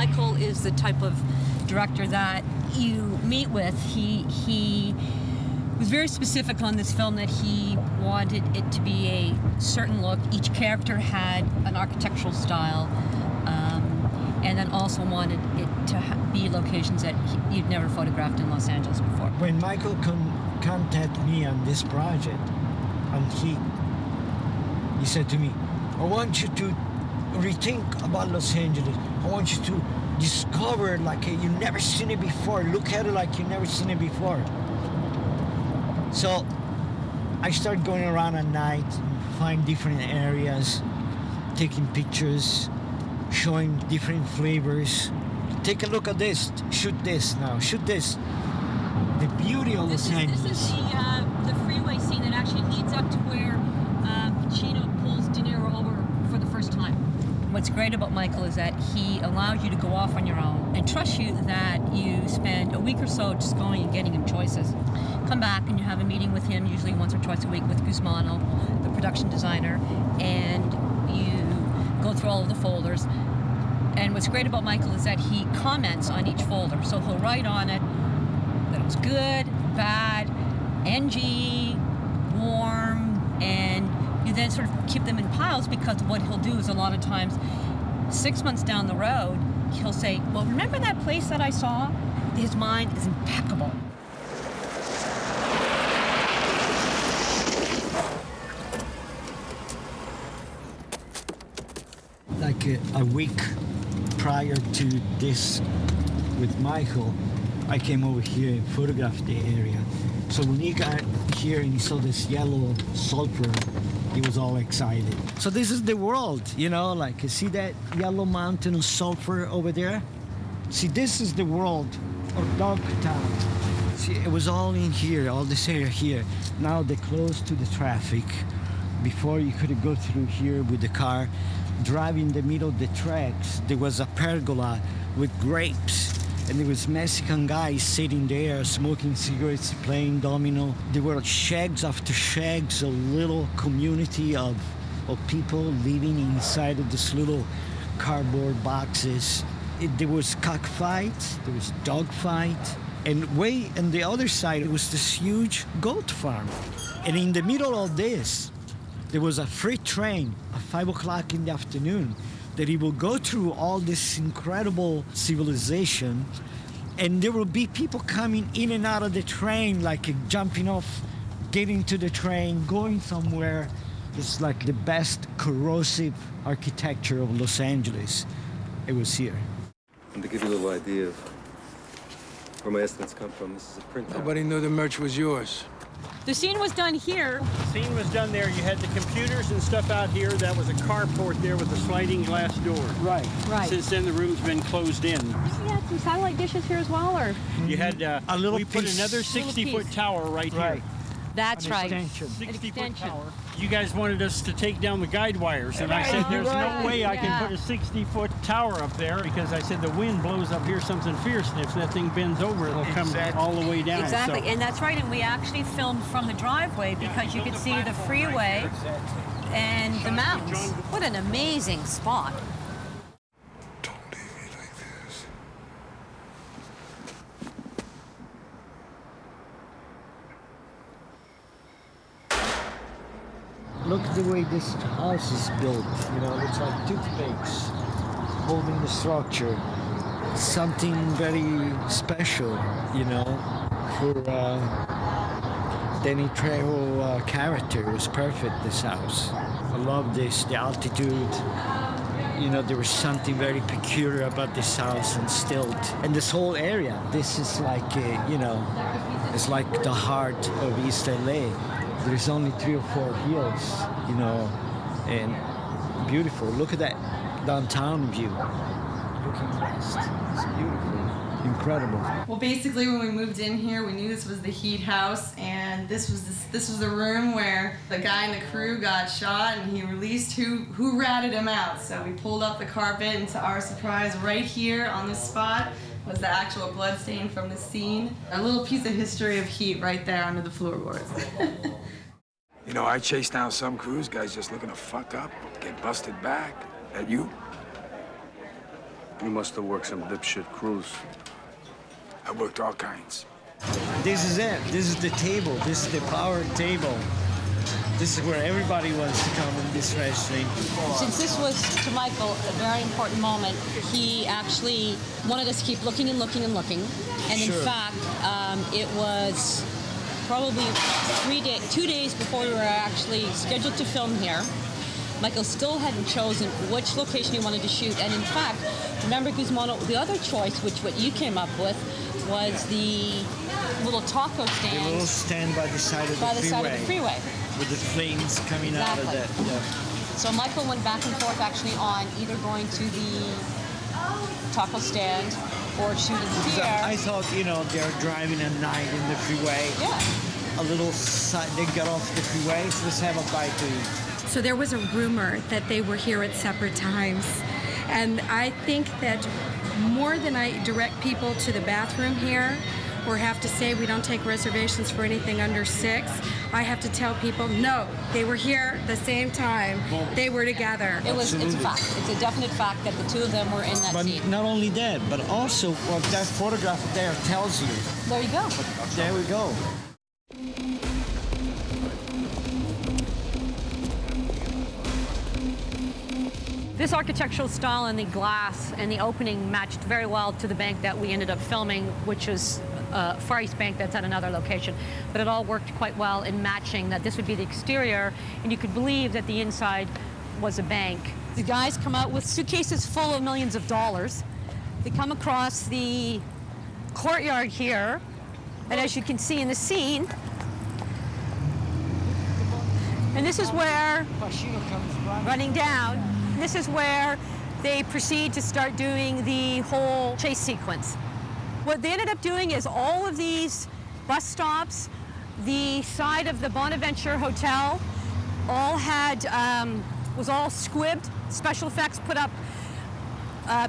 Michael is the type of director that you meet with. He was very specific on this film that he wanted it to be a certain look. Each character had an architectural style, and then also wanted it to be locations that you'd never photographed in Los Angeles before. When Michael contacted me on this project, and he said to me, I want you to rethink about Los Angeles. I want you to discover like you've never seen it before. Look at it like you've never seen it before. So I started going around at night, find different areas, taking pictures, showing different flavors. Take a look at this, shoot this now, shoot this. The beauty of Los Angeles. This is the freeway scene that actually leads up to where Pacino pulls De Niro over for the first time. What's great about Michael is that he allows you to go off on your own and trusts you that you spend a week or so just going and getting him choices. Come back and you have a meeting with him, usually once or twice a week, with Guzmano, the production designer, and you go through all of the folders. And what's great about Michael is that he comments on each folder. So he'll write on it that it was good, bad, NG, warm, and you then sort of keep them in piles, because what he'll do is a lot of times 6 months down the road, he'll say, well, remember that place that I saw? His mind is impeccable. Like a week prior to this with Michael, I came over here and photographed the area. So when he got here and he saw this yellow sulfur, he was all excited. So this is the world, you know, like you see that yellow mountain of sulfur over there? See, this is the world of Dogtown. See, it was all in here, all this area here. Now they're close to the traffic. Before you could go through here with the car. Driving in the middle of the tracks, there was a pergola with grapes. And there was Mexican guys sitting there smoking cigarettes, playing domino. There were shacks after shacks, a little community of people living inside of this little cardboard boxes. There was cockfights, there was dogfight, and way on the other side, it was this huge goat farm. And in the middle of this, there was a freight train at 5 o'clock in the afternoon that he will go through all this incredible civilization, and there will be people coming in and out of the train, like jumping off, getting to the train, going somewhere. It's like the best corrosive architecture of Los Angeles. It was here. And to give you a little idea of where my estimates come from, this is a printout. Nobody knew the merch was yours. The scene was done here. The scene was done there. You had the computers and stuff out here. That was a carport there with a sliding glass door. Right. Right. Since then, the room's been closed in. You had some satellite dishes here as well, or? You had a little we put piece. another 60-foot tower right here. That's An right. extension. 60-foot tower. You guys wanted us to take down the guide wires, and I said, there's no way I can put a 60-foot tower up there, because I said the wind blows up here something fierce, and if that thing bends over, it'll come all the way down. Exactly, So, and that's right, and we actually filmed from the driveway because you could see the freeway and the mountains. What an amazing spot. Don't leave me like this. Look at the way this house is built. You know, it's like toothpicks holding the structure. Something very special, you know, for Danny Trejo character. It was perfect, this house. I love this, the altitude. You know, there was something very peculiar about this house and stilt. And this whole area, this is like, you know, it's like the heart of East LA. There's only 3 or 4 hills, you know, and beautiful. Look at that downtown view. Looking west, it's beautiful, incredible. Well, basically, when we moved in here, we knew this was the Heat house, and this was the room where the guy in the crew got shot, and he released who ratted him out. So we pulled up the carpet, and to our surprise, right here on this spot was the actual blood stain from the scene. A little piece of history of Heat right there under the floorboards. You know, I chased down some cruise guys just looking to fuck up, get busted back. That you? You must have worked some dipshit cruise. I worked all kinds. This is it. This is the table. This is the power table. This is where everybody wants to come in this restaurant. Since this was, to Michael, a very important moment, he actually wanted us to keep looking and looking and looking. And in Sure. fact, it was probably 2 days before we were actually scheduled to film here. Michael still hadn't chosen which location he wanted to shoot. And in fact, remember, Guzmano, the other choice, which what you came up with, was the little taco The stand little stand by the side of by the the freeway. side of the freeway. With the flames coming out of Exactly. that. So Michael went back and forth actually on either going to the taco stand or shooting So here. I thought, they're driving at night in the freeway. Yeah. A little side, they got off the freeway, so let's have a bite to eat. So there was a rumor that they were here at separate times. And I think that more than I direct people to the bathroom here or have to say we don't take reservations for anything under 6, I have to tell people, no, they were here the same time. They were together. It's a fact. It's a definite fact that the two of them were in that But scene. not only that, but also what that photograph there tells you. There you go. There we go. This architectural style and the glass and the opening matched very well to the bank that we ended up filming, which is Far East Bank that's at another location. But it all worked quite well in matching that this would be the exterior, and you could believe that the inside was a bank. The guys come out with suitcases full of millions of dollars. They come across the courtyard here, and as you can see in the scene, and this is where, running down, this is where they proceed to start doing the whole chase sequence. What they ended up doing is all of these bus stops, the side of the Bonaventure Hotel, all had, was all squibbed. Special effects put up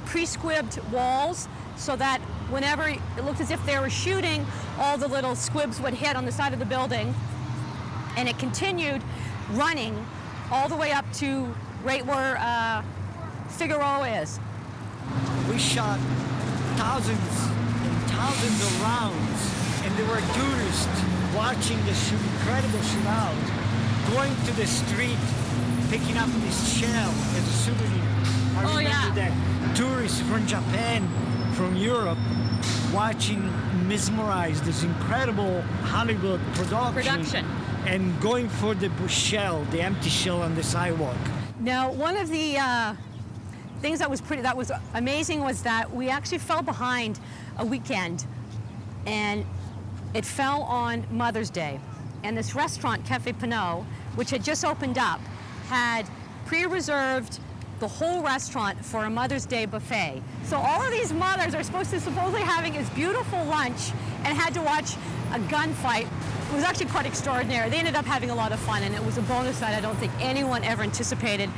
pre-squibbed walls so that whenever it looked as if they were shooting, all the little squibs would hit on the side of the building. And it continued running all the way up to right where Figueroa is. We shot thousands and thousands of rounds, and there were tourists watching the incredible shootout, going to the street, picking up this shell as a souvenir. I Oh, remember yeah. that tourists from Japan, from Europe, watching, mesmerized, this incredible Hollywood production. And going for the shell, the empty shell on the sidewalk. Now, one of the things that was amazing was that we actually fell behind a weekend, and it fell on Mother's Day. And this restaurant, Cafe Pinot, which had just opened up, had pre-reserved the whole restaurant for a Mother's Day buffet. So all of these mothers are supposedly having this beautiful lunch and had to watch a gunfight. It was actually quite extraordinary. They ended up having a lot of fun, and it was a bonus that I don't think anyone ever anticipated,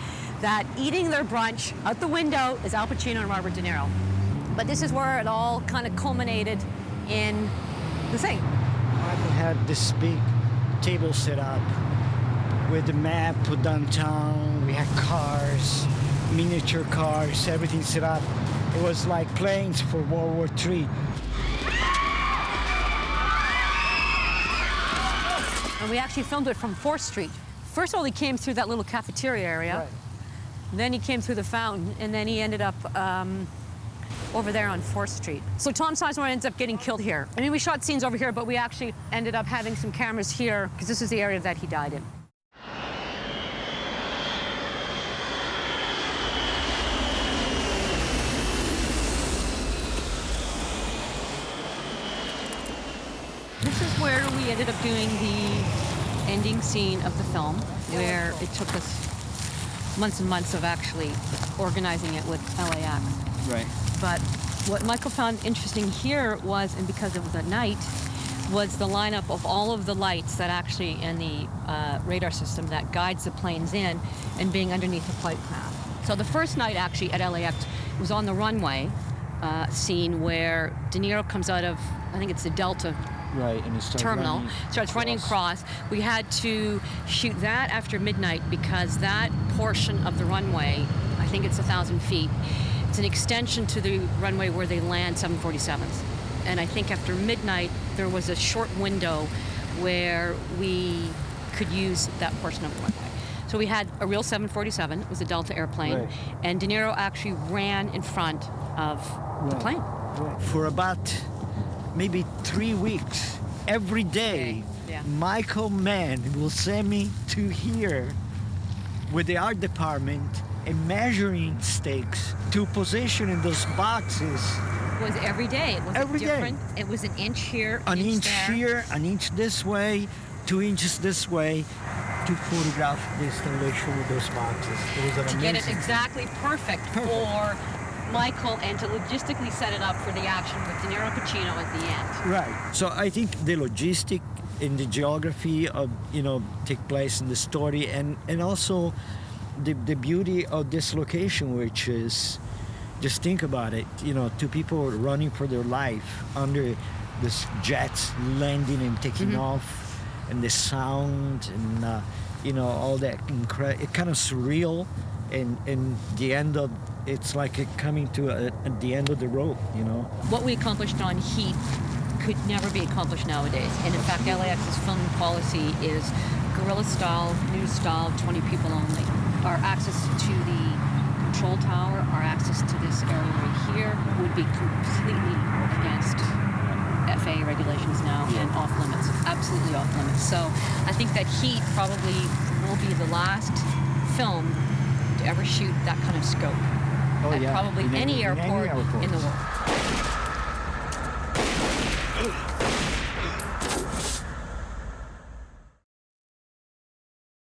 that eating their brunch out the window is Al Pacino and Robert De Niro. But this is where it all kind of culminated in the thing. Michael had this big table set up with the map for downtown. We had cars, miniature cars, everything set up. It was like planes for World War III. And we actually filmed it from 4th Street. First of all, he came through that little cafeteria area. Right. Then he came through the fountain, and then he ended up over there on 4th Street. So Tom Sizemore ends up getting killed here. I mean, we shot scenes over here, but we actually ended up having some cameras here, because this is the area that he died in. This is where we ended up doing the ending scene of the film, where it took us months and months of actually organizing it with LAX. Right. But what Michael found interesting here was, and because it was at night, was the lineup of all of the lights that actually, and the radar system that guides the planes in, and being underneath the flight path. So the first night actually at LAX was on the runway scene where De Niro comes out of, I think it's the Delta Right, and it starts terminal, running starts running across. We had to shoot that after midnight because that portion of the runway, I think it's 1,000 feet, It's an extension to the runway where they land 747s. And I think after midnight, there was a short window where we could use that portion of the runway. So we had a real 747, it was a Delta airplane, Right. and De Niro actually ran in front of the plane. For about maybe 3 weeks, every day, Yeah. Michael Mann will send me to here with the art department and measuring stakes to position in those boxes. It was every day. It wasn't Every day. different. It was an inch here, An inch there. here, an inch this way, 2 inches this way, to photograph the installation with those boxes. It was an To amazing. get it exactly perfect for Michael and to logistically set it up for the action with De Niro Pacino at the end. Right. So I think the logistic and the geography of take place in the story, and also the beauty of this location, which is, just think about it, two people running for their life under this jets landing and taking off, and the sound and all that it kind of surreal, and the end of it's like it coming to at the end of the road. What we accomplished on Heat could never be accomplished nowadays. And in fact, LAX's filming policy is guerrilla style, news style, 20 people only. Our access to the control tower, our access to this area right here would be completely against FAA regulations now and off limits, absolutely off limits. So I think that Heat probably will be the last film to ever shoot that kind of scope at probably In any any airport airport. in the world.